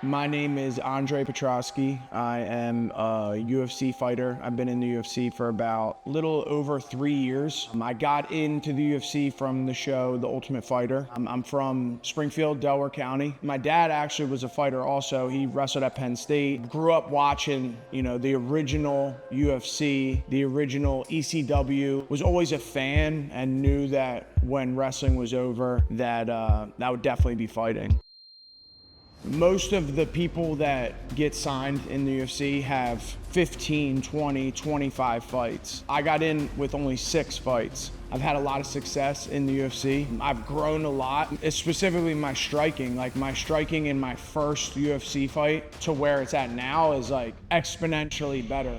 My name is Andre Petroski. I am a UFC fighter. I've been in the UFC for about a little over 3 years. I got into the UFC from the show The Ultimate Fighter. I'm from Springfield, Delaware County. My dad actually was a fighter also. He wrestled at Penn State. Grew up watching, the original UFC, the original ECW. Was always a fan and knew that when wrestling was over that I would definitely be fighting. Most of the people that get signed in the UFC have 15, 20, 25 fights. I got in with only 6 fights. I've had a lot of success in the UFC. I've grown a lot, specifically my striking. Like my striking in my first UFC fight to where it's at now is like exponentially better.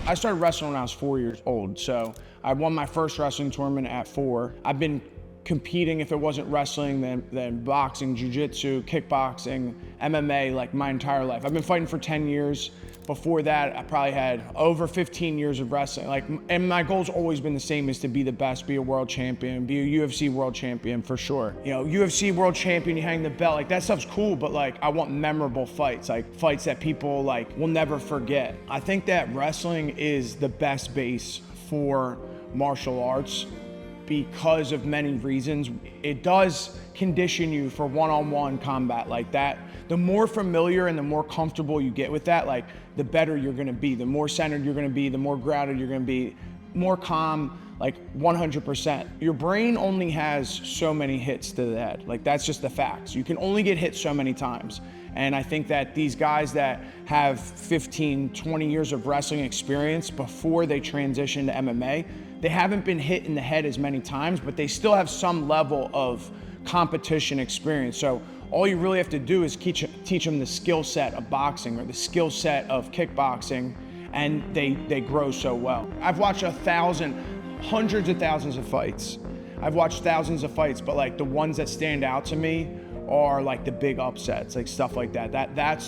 I started wrestling when I was 4 years old, so I won my first wrestling tournament at 4. I've been competing, if it wasn't wrestling, then boxing, jiu-jitsu, kickboxing, MMA, like my entire life. I've been fighting for 10 years. Before that, I probably had over 15 years of wrestling. And my goal's always been the same, is to be the best, be a world champion, be a UFC world champion for sure. UFC world champion, you hang the belt, like that stuff's cool, but like I want memorable fights, like fights that people like will never forget. I think that wrestling is the best base for martial arts, because of many reasons. It does condition you for one-on-one combat like that. The more familiar and the more comfortable you get with that, like the better you're gonna be. The more centered you're gonna be, the more grounded you're gonna be, more calm, like 100%. Your brain only has so many hits to the head. Like that's just the facts. You can only get hit so many times. And I think that these guys that have 15, 20 years of wrestling experience before they transition to MMA, they haven't been hit in the head as many times, but they still have some level of competition experience. So all you really have to do is teach them the skill set of boxing or the skill set of kickboxing, and they grow so well. I've watched hundreds of thousands of fights. I've watched thousands of fights, but like the ones that stand out to me are like the big upsets, like stuff like that.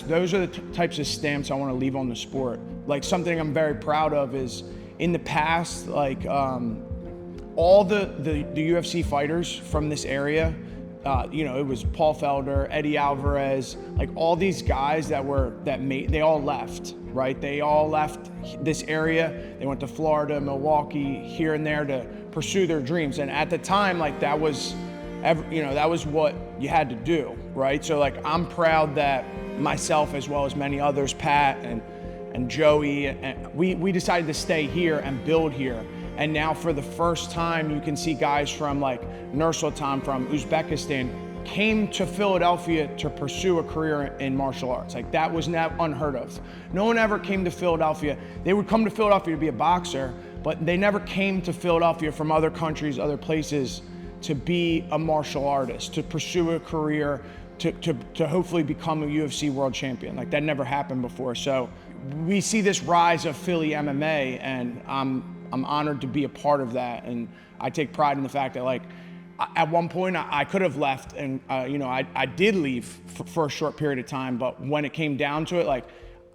Those are the types of stamps I want to leave on the sport. Like something I'm very proud of is, in the past, like all the UFC fighters from this area, it was Paul Felder, Eddie Alvarez, like all these guys they all left, right? They all left this area. They went to Florida, Milwaukee, here and there to pursue their dreams. And at the time, like that was what you had to do, right? So like I'm proud that myself, as well as many others, Pat and Joey, and we decided to stay here and build here. And now for the first time, you can see guys from like Nursultan from Uzbekistan came to Philadelphia to pursue a career in martial arts. Like that was not unheard of. No one ever came to Philadelphia. They would come to Philadelphia to be a boxer, but they never came to Philadelphia from other countries, other places, to be a martial artist, to pursue a career, to hopefully become a UFC world champion. Like that never happened before. So we see this rise of Philly MMA, and I'm honored to be a part of that. And I take pride in the fact that like at one point I could have left, and I did leave for a short period of time, but when it came down to it, like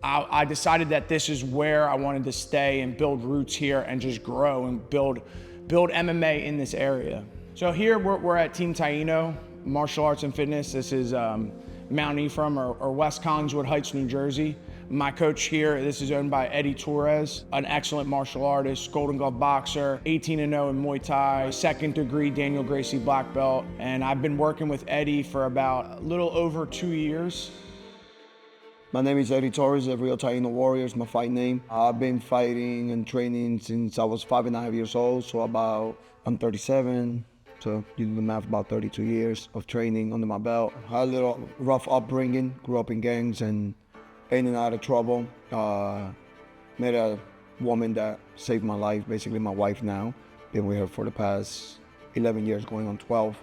I decided that this is where I wanted to stay and build roots here and just grow and build MMA in this area. So here we're at Team Taino, Martial Arts and Fitness. This is Mount Ephraim or West Collingswood Heights, New Jersey. My coach here, this is owned by Eddie Torres, an excellent martial artist, Golden Glove boxer, 18-0 in Muay Thai, second degree Daniel Gracie black belt. And I've been working with Eddie for about a little over 2 years. My name is Eddie Torres, the Real Taino Warrior is my fight name. I've been fighting and training since I was 5.5 years old, so I'm 37. So you do the math, about 32 years of training under my belt. I had a little rough upbringing, grew up in gangs and in and out of trouble. Met a woman that saved my life, basically my wife now. Been with her for the past 11 years, going on 12.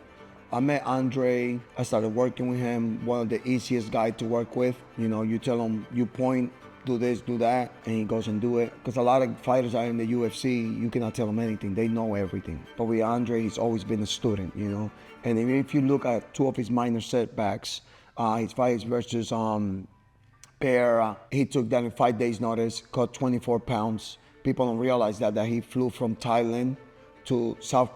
I met Andre, I started working with him, one of the easiest guys to work with. You tell him, you point, do this, do that, and he goes and do it. Because a lot of fighters are in the UFC, you cannot tell them anything, they know everything. But with Andre, he's always been a student, And even if you look at 2 of his minor setbacks, his fights versus Pereira, he took that in 5 days notice, cut 24 pounds. People don't realize that he flew from Thailand to South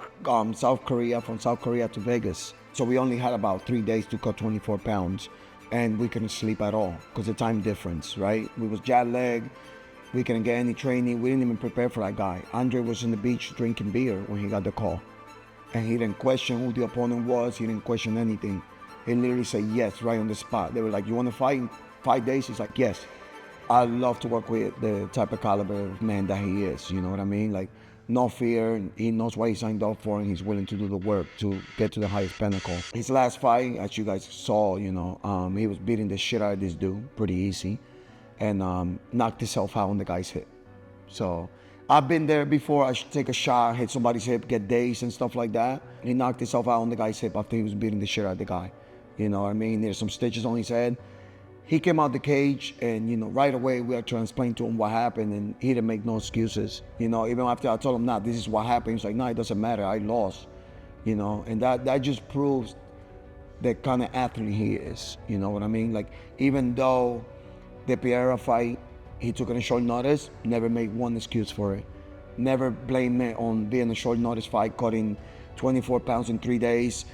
Korea, from South Korea to Vegas. So we only had about 3 days to cut 24 pounds. and we couldn't sleep at all because the time difference, right? We was jet lagged. We couldn't get any training. We didn't even prepare for that guy. Andre was on the beach drinking beer when he got the call. And he didn't question who the opponent was. He didn't question anything. He literally said yes right on the spot. They were like, you want to fight in 5 days? He's like, yes. I love to work with the type of caliber of man that he is. You know what I mean? Like, no fear. And he knows what he signed up for, and he's willing to do the work to get to the highest pinnacle. His last fight, as you guys saw, he was beating the shit out of this dude pretty easy, and knocked himself out on the guy's hip. So I've been there before. I should take a shot, hit somebody's hip, get dazed and stuff like that. He knocked himself out on the guy's hip after he was beating the shit out of the guy. You know what I mean? There's some stitches on his head. He came out the cage, and right away we had to explain to him what happened, and he didn't make no excuses. Even after I told him, nah, this is what happened. He's like, nah, it doesn't matter. I lost. And that just proves the kind of athlete he is. You know what I mean? Like, even though the Pereira fight, he took it on short notice, never made one excuse for it. Never blamed me on being a short notice fight, cutting 24 pounds in 3 days,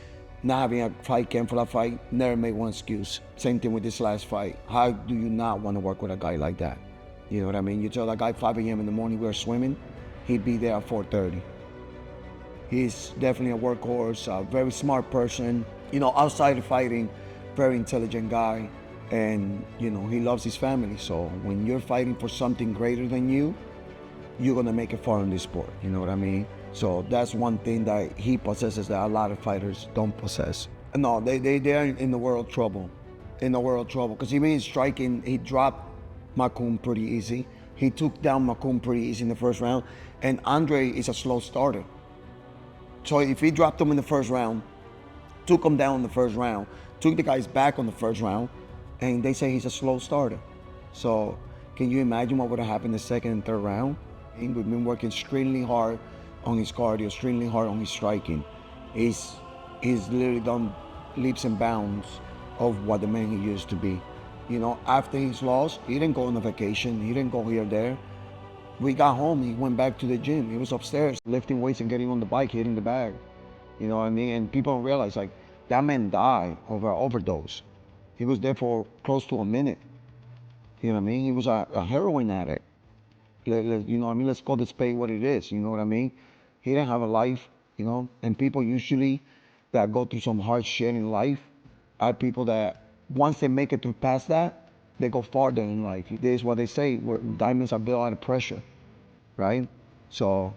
not having a fight camp for that fight, never made one excuse. Same thing with this last fight. How do you not want to work with a guy like that? You know what I mean? You tell that guy 5 a.m. in the morning we're swimming, he'd be there at 4:30. He's definitely a workhorse, a very smart person. Outside of fighting, very intelligent guy. And, he loves his family. So when you're fighting for something greater than you, you're going to make it far in this sport. You know what I mean? So that's one thing that he possesses that a lot of fighters don't possess. No, they're in the world trouble. In the world trouble. Because even in striking, he dropped Makun pretty easy. He took down Makun pretty easy in the first round. And Andre is a slow starter. So if he dropped him in the first round, took him down in the first round, took the guys back on the first round, and they say he's a slow starter. So can you imagine what would have happened the second and third round? We've been working extremely hard on his cardio, extremely hard on his striking. He's literally done leaps and bounds of what the man he used to be. After his loss, he didn't go on a vacation. He didn't go here or there. We got home, he went back to the gym. He was upstairs lifting weights and getting on the bike, hitting the bag. You know what I mean? And people don't realize, like, that man died of an overdose. He was there for close to a minute. You know what I mean? He was a heroin addict. You know what I mean? Let's call the spade what it is. You know what I mean? He didn't have a life, and people usually that go through some hard shit in life are people that once they make it through past that, they go farther in life. This is what they say, where diamonds are built out of pressure, right? So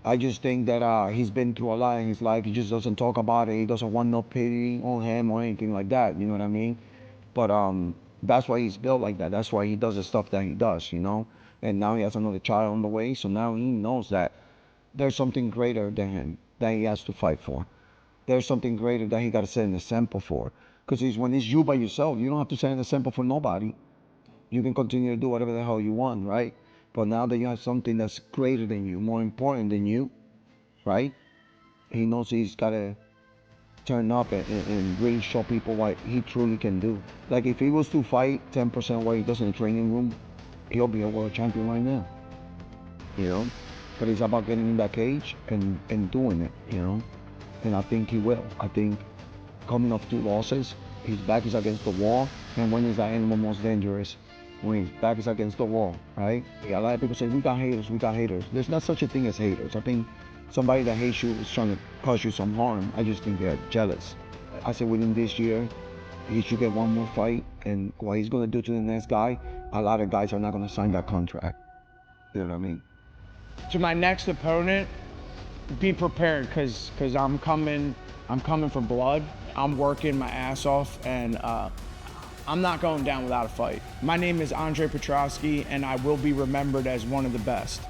I just think that he's been through a lot in his life. He just doesn't talk about it. He doesn't want no pity on him or anything like that. You know what I mean? But that's why he's built like that. That's why he does the stuff that he does, And now he has another child on the way. So now he knows that there's something greater than him that he has to fight for. There's something greater that he got to set an example for. Because when it's you by yourself, you don't have to set an example for nobody. You can continue to do whatever the hell you want, right? But now that you have something that's greater than you, more important than you, right? He knows he's got to turn up and really show people what he truly can do. Like, if he was to fight 10% of what he does in the training room, he'll be a world champion right now, But it's about getting in that cage and doing it, And I think he will. I think coming off 2 losses, his back is against the wall. And when is that animal most dangerous? When his back is against the wall, right? A lot of people say, we got haters. There's not such a thing as haters. I think somebody that hates you is trying to cause you some harm. I just think they're jealous. I said within this year, he should get one more fight. And what he's going to do to the next guy, a lot of guys are not going to sign that contract. You know what I mean? To my next opponent, be prepared, because I'm coming for blood. I'm working my ass off, and I'm not going down without a fight. My name is Andre Petroski, and I will be remembered as one of the best.